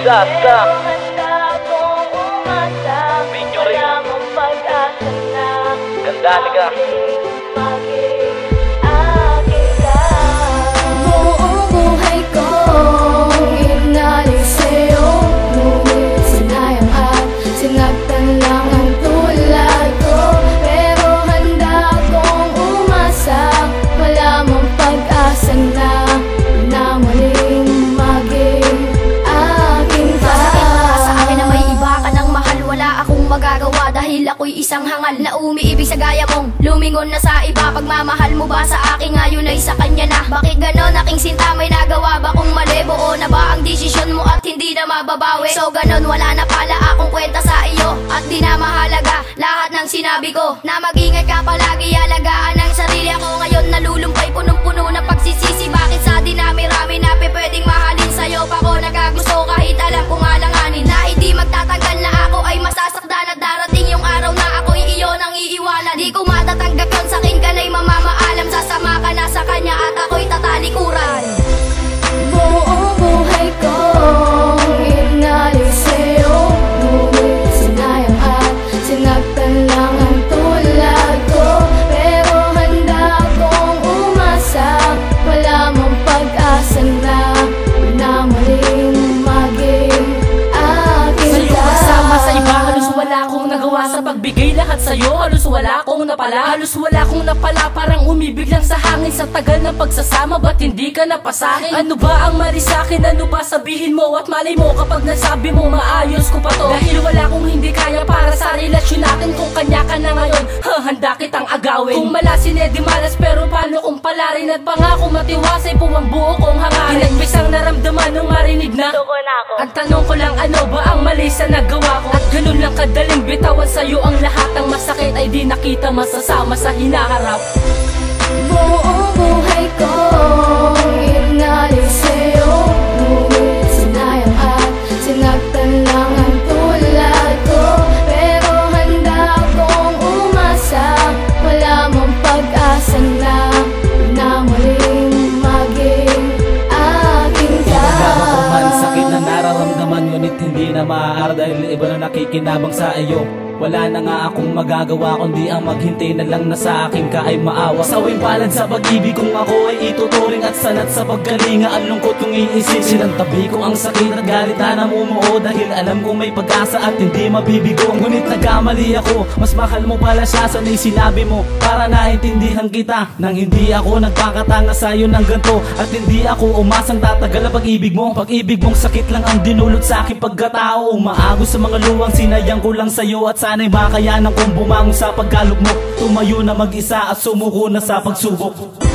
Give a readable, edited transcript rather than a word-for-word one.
Gas ka. Video rin. Gandali ka. Buong buhay ko inalay sa'yo, ngunit sinayang at sinagtan lang ang tulad ko. Pero handa kong umasa, wala mong pag-asa na muling maging akin ka. Sa akin na may iba ka ng mahal, wala akong magagawa dahil ako'y isang hangal na umiibig sa gaya mong lumingon na sa iba. Pagmamahal mo ba sa akin ngayon ay sa kanya na? Bakit ganon aking sinta, may nagawa ba kung mali? Buo na ba ang desisyon mo at hindi na mababawi? So ganon, wala na pala akong kwenta sa iyo at di na mahalaga lahat ng sinabi ko. Na mag-ingat ka palagi, alagaan ang sarili. Ako ngayon nalulumpay, punong-puno na pagsisisi. Bakit sa dinami-rami na pwedeng mahalin sa'yo pa ko nagkagusto kahit alam kong alanganin na hindi magtatagal na ako ay masasakdan at darating yung araw na ako'y iyo nang iiwanan. Di ko matatanggap yun, sa'kin ka na'y mamamaalam. Sasama ka na sa kanya at ako'y tatalikuran. Buong buhay ko inalay sa'yo, ngunit sinayang at sinagtan lang ang tulad ko. Pero handa kong umasa, wala mong pag-asa na muling maging akin sa'yo ka. kasama sa iba, halos wala akong nagawa sa pagbigay lahat sa'yo. Halos wala akong napala, halos wala akong napala. Parang umibig lang sa hangin sa tagal ng pagsasama. Ba't hindi ka napasakin? Ano ba ang mali sa'kin? Ano ba sabihin mo? At malay mo kapag nasabi mo maayos ko pa to. Dahil wala akong hindi kaya para sa relasyon natin. Kung kanya ka na ngayon, handa kitang agawin. Kung malasin eh di malas, pero paano kung palarin? At pangako matiwasay po ang buo kong hangarin. Hinagpis ang naramdaman nung marinig na ang tanong ko lang, ano ba ang mali sa nagawa ko? At ganun lang kadaling bitawan sa'yo ang lahat ng masakit ay di nakita masasama sa hinaharap. Buong buhay ko inalay sa'yo, ngunit sinayang at sinagtan lang ang tulad ko. Pero handa kong umasa, wala mong pag-asa na muling maging akin ka. Nagkakaman sakit na nararamdaman, ngunit hindi na maaari dahil iba na nakikinabang sa iyo. Wala na nga akong magagawa kundi ang maghintay na lang na sa akin ka ay maawa. Sawing palad sa pag-ibig kung ako ay ituturing at sanat sa pagkalinga. Ang lungkot kong iisipin ang tabi ko ang sakit at galit na namumuo. Dahil alam kong may pag-asa at hindi mabibigo. Ngunit nagkamali ako, mas mahal mo pala siya sa sinabi mo para naintindihan kita. Nang hindi ako nagpakatanga sa'yo ng ganto at hindi ako umasang tatagal ang pag-ibig mo. Pag-ibig mong sakit lang ang dinulot sa aking pagkatao. Umaagos sa mga luwang sinayang ko lang sa'yo at sana'y makayanan kong bumangon sa pagkalog mo. Tumayo na mag-isa at sumuko na sa pagsubok.